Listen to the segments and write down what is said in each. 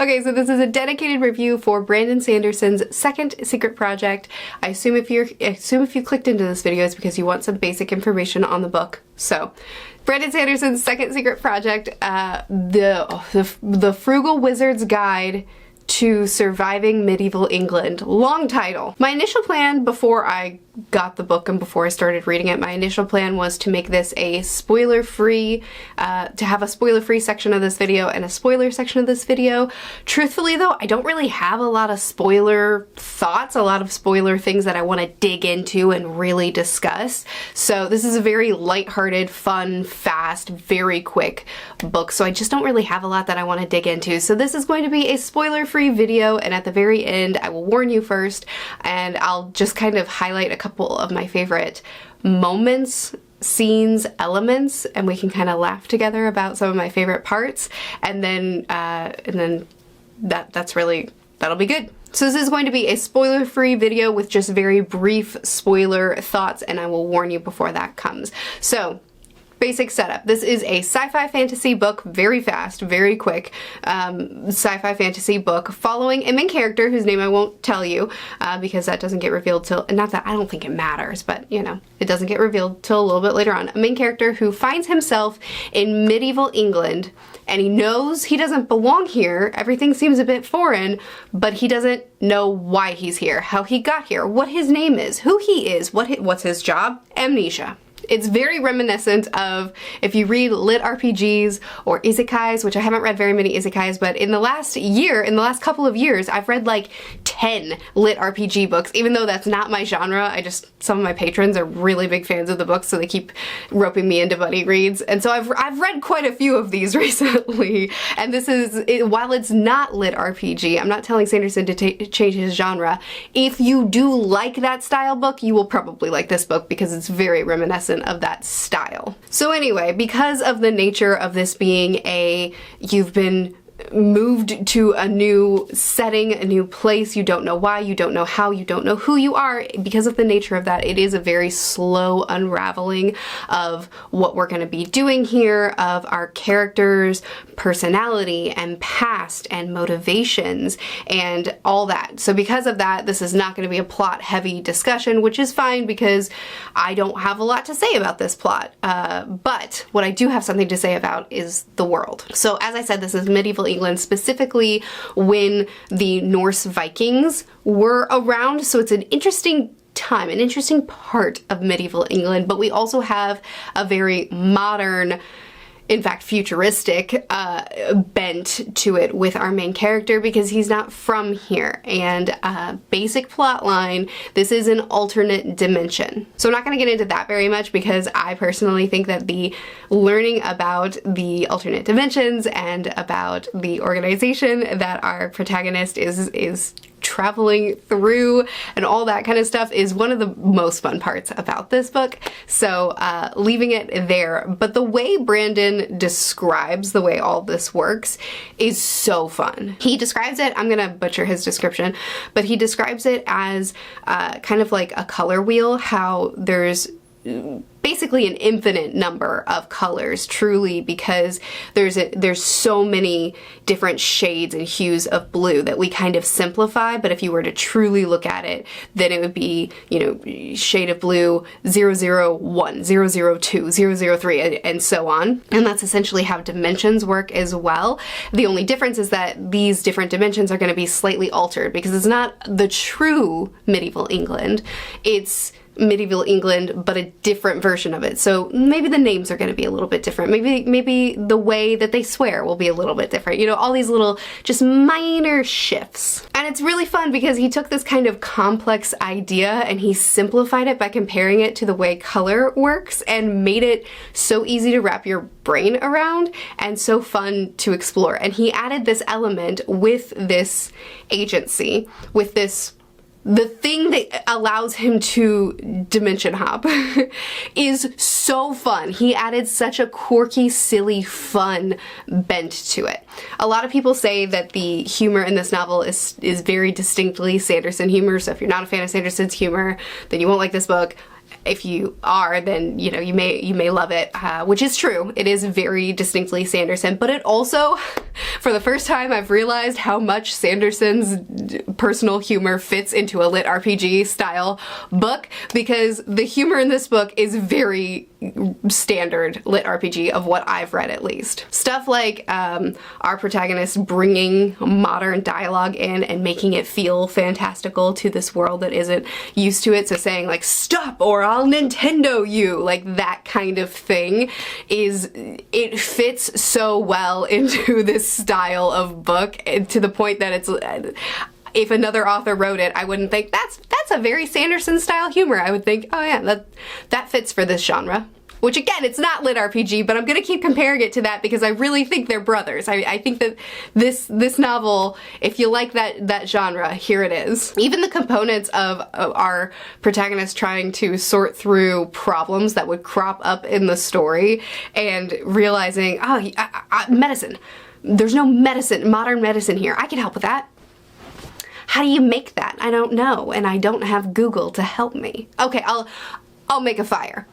Okay, so this is a dedicated review for Brandon Sanderson's second secret project. I assume if you clicked into this video, it's because you want some basic information on the book. So, Brandon Sanderson's second secret project, the Frugal Wizard's Guide to Surviving Medieval England. Long title. My initial plan before I got the book and before I started reading it, my initial plan was to make this a spoiler-free, to have a spoiler-free section of this video and a spoiler section of this video. Truthfully though, I don't really have a lot of spoiler thoughts, a lot of spoiler things that I want to dig into and really discuss. So this is a very lighthearted, fun, fast, very quick book, so I just don't really have a lot that I want to dig into. So this is going to be a spoiler-free video, and at the very end I will warn you first, and I'll just kind of highlight a couple of my favorite moments, scenes, elements, and we can kind of laugh together about some of my favorite parts, and then that'll be good. So this is going to be a spoiler-free video with just very brief spoiler thoughts, and I will warn you before that comes. So, basic setup. This is a sci-fi fantasy book, very fast, very quick sci-fi fantasy book following a main character whose name I won't tell you because that doesn't get revealed till, not that I don't think it matters, but you know, it doesn't get revealed till a little bit later on. A main character who finds himself in medieval England, and he knows he doesn't belong here. Everything seems a bit foreign, but he doesn't know why he's here, how he got here, what his name is, who he is, what's his job. Amnesia. It's very reminiscent of, if you read lit RPGs or isekais, which I haven't read very many isekais, but in the last couple of years, I've read like 10 lit RPG books, even though that's not my genre. Some of my patrons are really big fans of the books, so they keep roping me into buddy reads. And so I've read quite a few of these recently, and this is, while it's not lit RPG, I'm not telling Sanderson to change his genre. If you do like that style book, you will probably like this book because it's very reminiscent of that style. So anyway, because of the nature of this being you've been moved to a new setting, a new place, you don't know why, you don't know how, you don't know who you are, because of the nature of that, it is a very slow unraveling of what we're going to be doing here, of our characters' personality and past and motivations and all that. So because of that, this is not going to be a plot heavy discussion, which is fine because I don't have a lot to say about this plot. But what I do have something to say about is the world. So as I said, this is medieval England, specifically when the Norse Vikings were around, so it's an interesting time, an interesting part of medieval England, but we also have a very modern, in fact futuristic bent to it with our main character because he's not from here. And basic plot line, this is an alternate dimension. So I'm not going to get into that very much because I personally think that the learning about the alternate dimensions and about the organization that our protagonist is traveling through and all that kind of stuff is one of the most fun parts about this book. So leaving it there. But the way Brandon describes the way all this works is so fun. He describes it, I'm gonna butcher his description, but he describes it as kind of like a color wheel, how there's basically an infinite number of colors, truly, because there's so many different shades and hues of blue that we kind of simplify, but if you were to truly look at it, then it would be, you know, shade of blue 001, 002, 003, and so on. And that's essentially how dimensions work as well. The only difference is that these different dimensions are going to be slightly altered because it's not the true medieval England, it's medieval England, but a different version of it. So maybe the names are going to be a little bit different. Maybe the way that they swear will be a little bit different. You know, all these little just minor shifts. And it's really fun because he took this kind of complex idea and he simplified it by comparing it to the way color works and made it so easy to wrap your brain around and so fun to explore. And he added this element with this agency, with this the thing that allows him to dimension hop is so fun. He added such a quirky, silly, fun bent to it. A lot of people say that the humor in this novel is very distinctly Sanderson humor, so if you're not a fan of Sanderson's humor, then you won't like this book. If you are, then you know you may love it, which is true. It is very distinctly Sanderson, but it also, for the first time, I've realized how much Sanderson's personal humor fits into a lit RPG style book, because the humor in this book is very standard lit RPG of what I've read, at least. Stuff like our protagonist bringing modern dialogue in and making it feel fantastical to this world that isn't used to it. So saying like, stop or I'll Nintendo you, like that kind of thing, it fits so well into this style of book, to the point that it's, if another author wrote it, I wouldn't think that's a very Sanderson style humor. I would think, oh yeah, that fits for this genre. Which again, it's not lit RPG, but I'm gonna keep comparing it to that because I really think they're brothers. I think that this novel, if you like that genre, here it is. Even the components of our protagonist trying to sort through problems that would crop up in the story and realizing, oh, medicine. There's no modern medicine here. I can help with that. How do you make that? I don't know, and I don't have Google to help me. Okay, I'll make a fire.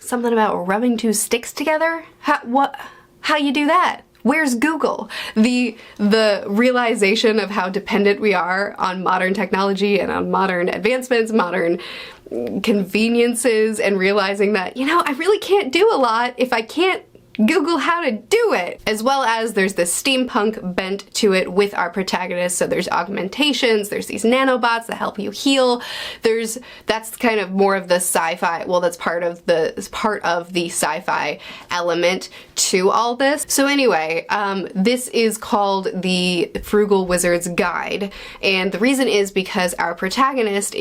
Something about rubbing two sticks together? How do you do that? Where's Google? The realization of how dependent we are on modern technology and on modern advancements, modern conveniences, and realizing that, you know, I really can't do a lot if I can't Google how to do it. As well as there's this steampunk bent to it with our protagonist, so there's augmentations, there's these nanobots that help you heal. That's kind of more of the sci-fi, well, that's part of the sci-fi element to all this. So anyway, this is called the Frugal Wizard's Guide, and the reason is because our protagonist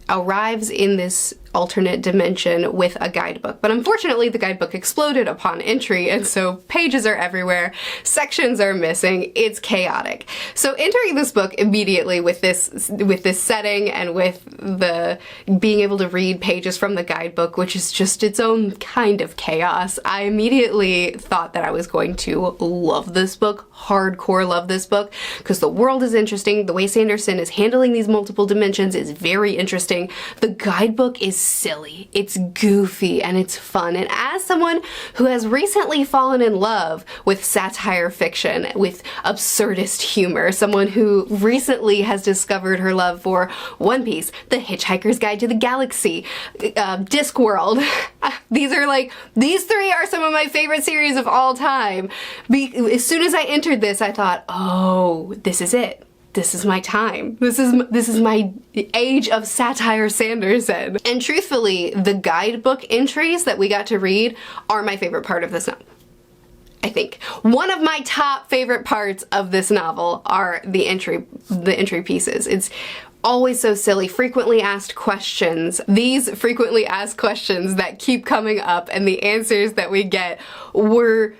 arrives in this alternate dimension with a guidebook. But unfortunately, the guidebook exploded upon entry, and so pages are everywhere, sections are missing, it's chaotic. So entering this book immediately with this setting and with the being able to read pages from the guidebook, which is just its own kind of chaos, I immediately thought that I was going to love this book, hardcore love this book, because the world is interesting, the way Sanderson is handling these multiple dimensions is very interesting, the guidebook is silly, it's goofy, and it's fun. And as someone who has recently fallen in love with satire fiction, with absurdist humor, someone who recently has discovered her love for One Piece, The Hitchhiker's Guide to the Galaxy, Discworld, these three are some of my favorite series of all time. As soon as I entered this, I thought, oh, this is it. This is my time. This is my age of satire Sanderson. And truthfully, the guidebook entries that we got to read are my favorite part of this novel. I think. One of my top favorite parts of this novel are the entry pieces. It's always so silly, frequently asked questions. These frequently asked questions that keep coming up, and the answers that we get were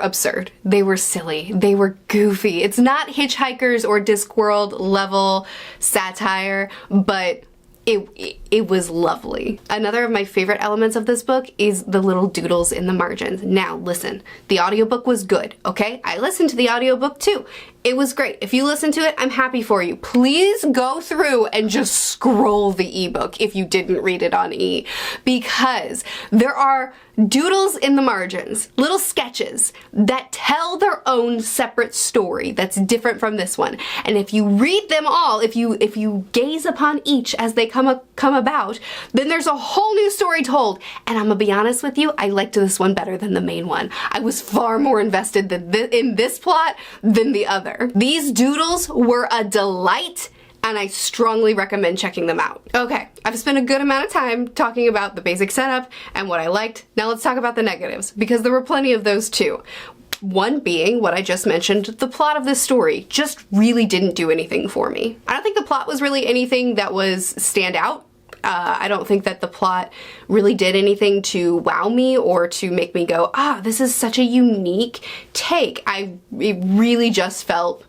absurd. They were silly. They were goofy. It's not Hitchhikers or Discworld level satire, but it was lovely. Another of my favorite elements of this book is the little doodles in the margins. Now listen, the audiobook was good, okay? I listened to the audiobook too. It was great. If you listen to it, I'm happy for you. Please go through and just scroll the ebook if you didn't read it on E, because there are doodles in the margins, little sketches that tell their own separate story that's different from this one. And if you read them all, if you gaze upon each as they come about, then there's a whole new story told. And I'm gonna be honest with you, I liked this one better than the main one. I was far more invested in this plot than the other. These doodles were a delight, and I strongly recommend checking them out. Okay, I've spent a good amount of time talking about the basic setup and what I liked. Now let's talk about the negatives, because there were plenty of those too. One being what I just mentioned, the plot of this story just really didn't do anything for me. I don't think the plot was really anything that was stand out. I don't think that the plot really did anything to wow me or to make me go, this is such a unique take. It really just felt,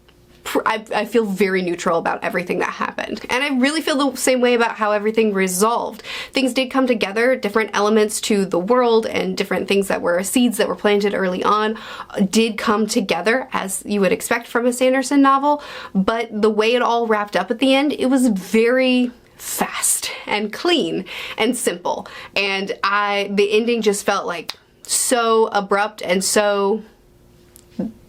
I feel very neutral about everything that happened. And I really feel the same way about how everything resolved. Things did come together, different elements to the world and different things that were seeds that were planted early on did come together as you would expect from a Sanderson novel, but the way it all wrapped up at the end, it was very fast and clean and simple. And the ending just felt like so abrupt and so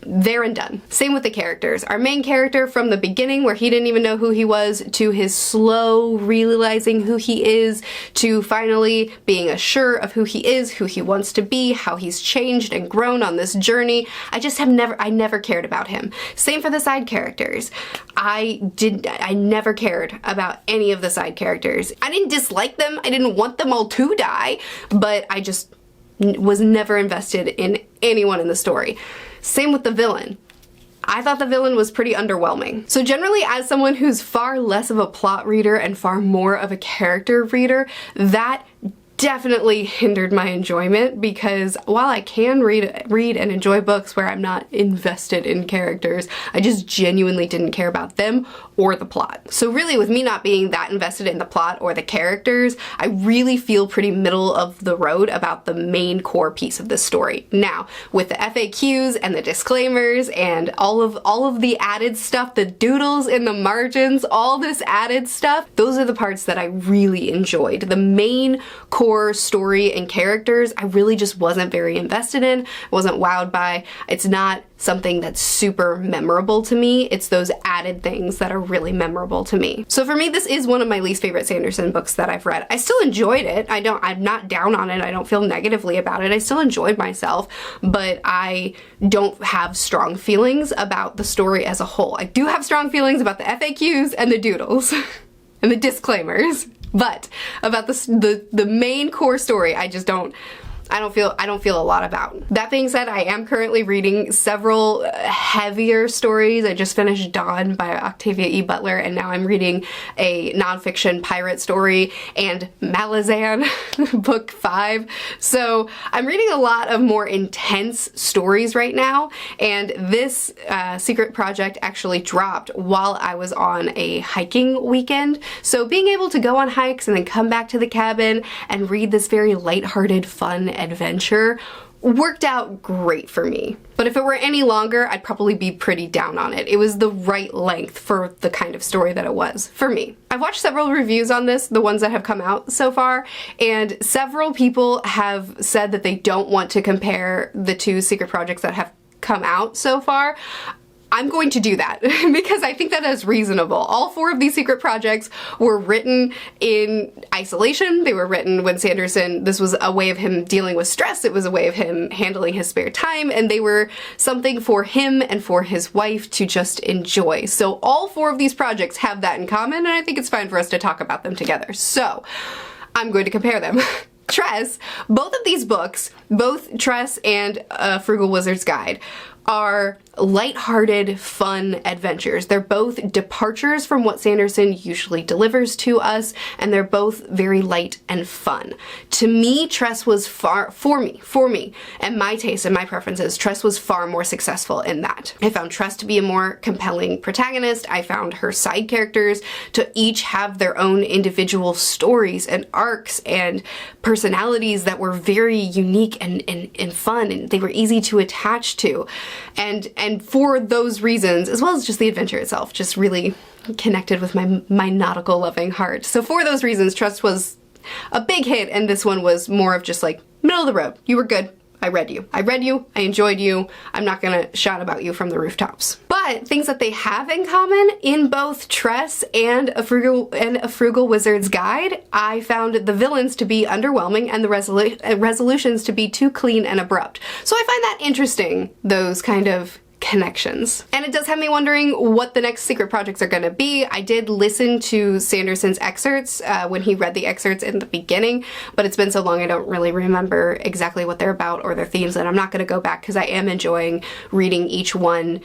there and done. Same with the characters. Our main character from the beginning, where he didn't even know who he was, to his slow realizing who he is, to finally being assured of who he is, who he wants to be, how he's changed and grown on this journey. I never cared about him. Same for the side characters. I never cared about any of the side characters. I didn't dislike them. I didn't want them all to die, but I just was never invested in anyone in the story. Same with the villain. I thought the villain was pretty underwhelming. So generally, as someone who's far less of a plot reader and far more of a character reader, that definitely hindered my enjoyment, because while I can read and enjoy books where I'm not invested in characters, I just genuinely didn't care about them or the plot. So really, with me not being that invested in the plot or the characters, I really feel pretty middle of the road about the main core piece of the story. Now, with the FAQs and the disclaimers and all of the added stuff, the doodles in the margins, all this added stuff, those are the parts that I really enjoyed. The main core story and characters, I really just wasn't very invested in, wasn't wowed by. It's not something that's super memorable to me. It's those added things that are really memorable to me. So for me, this is one of my least favorite Sanderson books that I've read. I still enjoyed it. I'm not down on it. I don't feel negatively about it. I still enjoyed myself, but I don't have strong feelings about the story as a whole. I do have strong feelings about the FAQs and the doodles and the disclaimers. But about the main core story, I don't feel a lot about. That being said, I am currently reading several heavier stories. I just finished Dawn by Octavia E. Butler, and now I'm reading a nonfiction pirate story and Malazan, book 5. So I'm reading a lot of more intense stories right now, and this secret project actually dropped while I was on a hiking weekend. So being able to go on hikes and then come back to the cabin and read this very lighthearted, fun adventure worked out great for me. But if it were any longer, I'd probably be pretty down on it. It was the right length for the kind of story that it was for me. I've watched several reviews on this, the ones that have come out so far, and several people have said that they don't want to compare the two secret projects that have come out so far. I'm going to do that because I think that is reasonable. All 4 of these secret projects were written in isolation. They were written when Sanderson, this was a way of him dealing with stress. It was a way of him handling his spare time, and they were something for him and for his wife to just enjoy. So all 4 of these projects have that in common, and I think it's fine for us to talk about them together. So I'm going to compare them. Tress, both of these books, both Tress and Frugal Wizard's Guide, are lighthearted, fun adventures. They're both departures from what Sanderson usually delivers to us, and they're both very light and fun. To me, Tress was for me, and my taste and my preferences, Tress was far more successful in that. I found Tress to be a more compelling protagonist. I found her side characters to each have their own individual stories and arcs and personalities that were very unique and fun, and they were easy to attach to. And for those reasons, as well as just the adventure itself, just really connected with my nautical loving heart. So for those reasons, Tress was a big hit, and this one was more of just like middle of the road. You were good. I read you. I enjoyed you. I'm not gonna shout about you from the rooftops. But things that they have in common in both Tress and A Frugal Wizard's Guide, I found the villains to be underwhelming and the resolutions to be too clean and abrupt. So I find that interesting, those kind of connections. And it does have me wondering what the next secret projects are gonna be. I did listen to Sanderson's excerpts when he read the excerpts in the beginning, but it's been so long I don't really remember exactly what they're about or their themes, and I'm not gonna go back because I am enjoying reading each one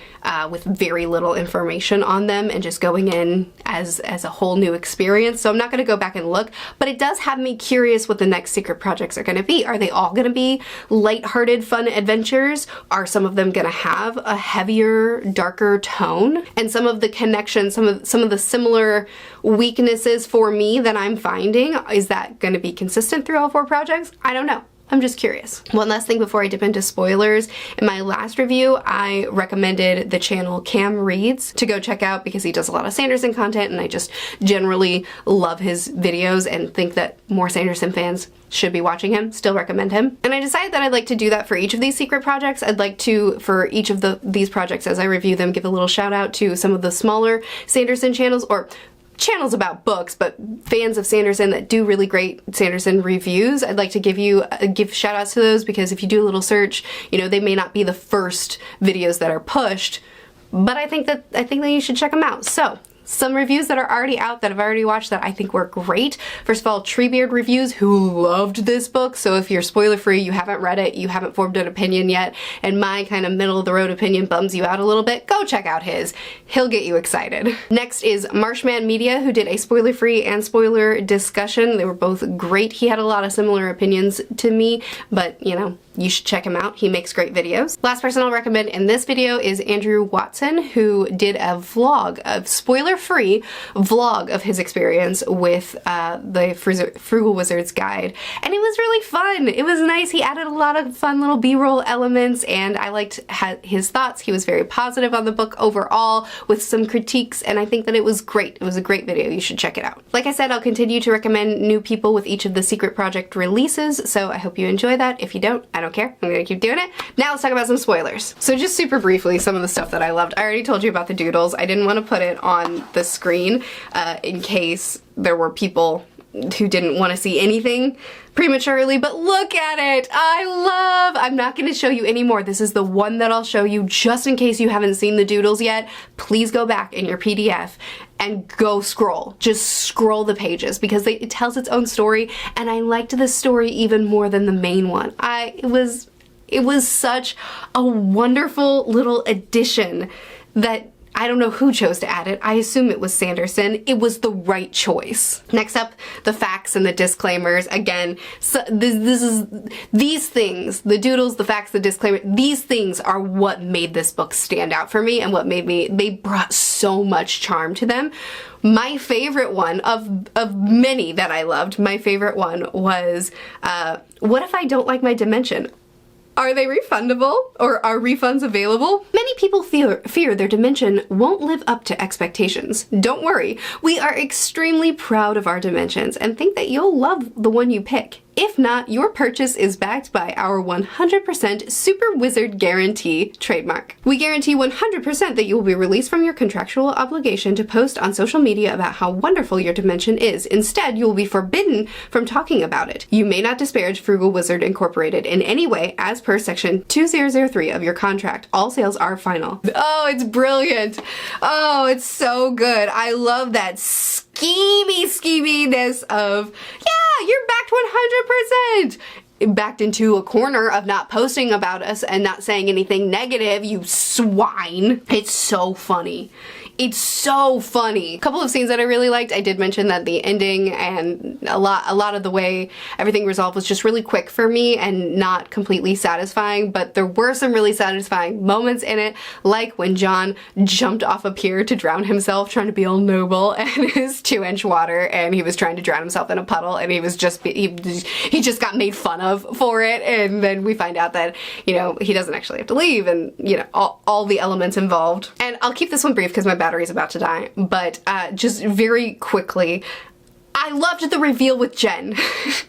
with very little information on them and just going in as a whole new experience. So I'm not gonna go back and look, but it does have me curious what the next secret projects are gonna be. Are they all gonna be lighthearted, fun adventures? Are some of them gonna have a heavier, darker tone? And some of the connections, some of the similar weaknesses for me that I'm finding, is that going to be consistent through all 4 projects? I don't know. I'm just curious. One last thing before I dip into spoilers. In my last review, I recommended the channel Cam Reads to go check out because he does a lot of Sanderson content and I just generally love his videos and think that more Sanderson fans should be watching him. Still recommend him. And I decided that I'd like to do that for each of these secret projects. I'd like to, for each of these projects as I review them, give a little shout out to some of the smaller Sanderson channels, or channels about books, but fans of Sanderson that do really great Sanderson reviews. I'd like to give shout outs to those because if you do a little search, you know, they may not be the first videos that are pushed, but I think that you should check them out. So some reviews that are already out that I've already watched that I think were great. First of all, Treebeard Reviews, who loved this book. So if you're spoiler free, you haven't read it, you haven't formed an opinion yet, and my kind of middle of the road opinion bums you out a little bit, go check out his. He'll get you excited. Next is Marshman Media, who did a spoiler free and spoiler discussion. They were both great. He had a lot of similar opinions to me, but you know, you should check him out. He makes great videos. Last person I'll recommend in this video is Andrew Watson, who did a vlog, a spoiler-free vlog of his experience with the Frugal Wizard's Guide. And it was really fun. It was nice. He added a lot of fun little B-roll elements and I liked his thoughts. He was very positive on the book overall with some critiques and I think that it was great. It was a great video. You should check it out. Like I said, I'll continue to recommend new people with each of the Secret Project releases, so I hope you enjoy that. If you don't, I don't care. I'm gonna keep doing it. Now let's talk about some spoilers. So just super briefly, some of the stuff that I loved. I already told you about the doodles. I didn't want to put it on the screen in case there were people who didn't want to see anything prematurely, but look at it. I'm not going to show you any more. This is the one that I'll show you just in case you haven't seen the doodles yet. Please go back in your PDF and go scroll. Just scroll the pages because it tells its own story and I liked this story even more than the main one. It was such a wonderful little addition that I don't know who chose to add it. I assume it was Sanderson. It was the right choice. Next up, the facts and the disclaimers. Again, so these things, the doodles, the facts, the disclaimer, these things are what made this book stand out for me and what they brought so much charm to them. My favorite one of many that I loved, my favorite one was, what if I don't like my dimension? Are they refundable or are refunds available? Many people fear their dimension won't live up to expectations. Don't worry, we are extremely proud of our dimensions and think that you'll love the one you pick. If not, your purchase is backed by our 100% Super Wizard Guarantee trademark. We guarantee 100% that you will be released from your contractual obligation to post on social media about how wonderful your dimension is. Instead, you will be forbidden from talking about it. You may not disparage Frugal Wizard Incorporated in any way as per section 2003 of your contract. All sales are final. Oh, it's brilliant. Oh, it's so good. I love that scheminess of, yeah, you're backed 100%. Backed into a corner of not posting about us and not saying anything negative, you swine. It's so funny. It's so funny. A couple of scenes that I really liked. I did mention that the ending and a lot of the way everything resolved was just really quick for me and not completely satisfying, but there were some really satisfying moments in it, like when John jumped off a pier to drown himself trying to be all noble and his 2-inch water and he was trying to drown himself in a puddle and he just got made fun of for it, and then we find out that, you know, he doesn't actually have to leave and, you know, all the elements involved. And I'll keep this one brief because my battery's about to die, but just very quickly, I loved the reveal with Jen.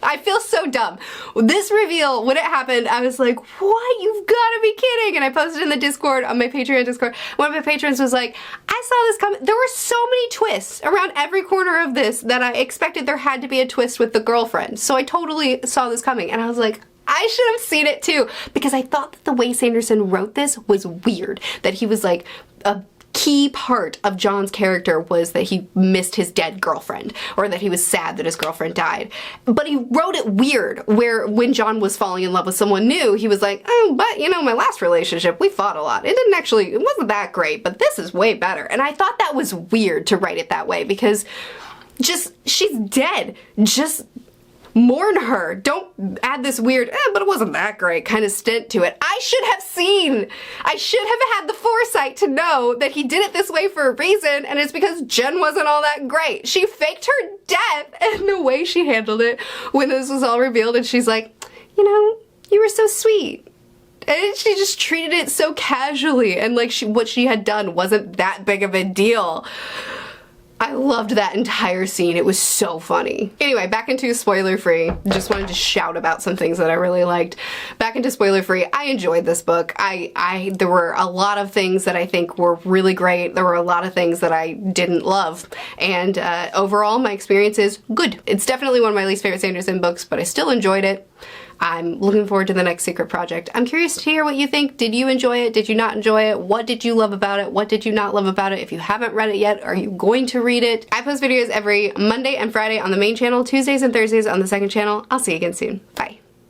I feel so dumb. This reveal, when it happened, I was like, what? You've gotta be kidding. And I posted in the Discord, on my Patreon Discord, one of my patrons was like, I saw this coming. There were so many twists around every corner of this that I expected there had to be a twist with the girlfriend. So I totally saw this coming and I was like, I should have seen it too, because I thought that the way Sanderson wrote this was weird. That he was like, a key part of John's character was that he missed his dead girlfriend, or that he was sad that his girlfriend died. But he wrote it weird, where when John was falling in love with someone new, he was like, oh, but you know, my last relationship, we fought a lot. It wasn't that great, but this is way better. And I thought that was weird to write it that way, because she's dead. Just mourn her. Don't add this weird, but it wasn't that great kind of stint to it. I should have had the foresight to know that he did it this way for a reason, and it's because Jen wasn't all that great. She faked her death, and the way she handled it when this was all revealed, and she's like, you know, you were so sweet. And she just treated it so casually, and like what she had done wasn't that big of a deal. I loved that entire scene. It was so funny. Anyway, back into spoiler free. Just wanted to shout about some things that I really liked. Back into spoiler free. I enjoyed this book. There were a lot of things that I think were really great. There were a lot of things that I didn't love. And overall, my experience is good. It's definitely one of my least favorite Sanderson books, but I still enjoyed it. I'm looking forward to the next secret project. I'm curious to hear what you think. Did you enjoy it? Did you not enjoy it? What did you love about it? What did you not love about it? If you haven't read it yet, are you going to read it? I post videos every Monday and Friday on the main channel, Tuesdays and Thursdays on the second channel. I'll see you again soon. Bye.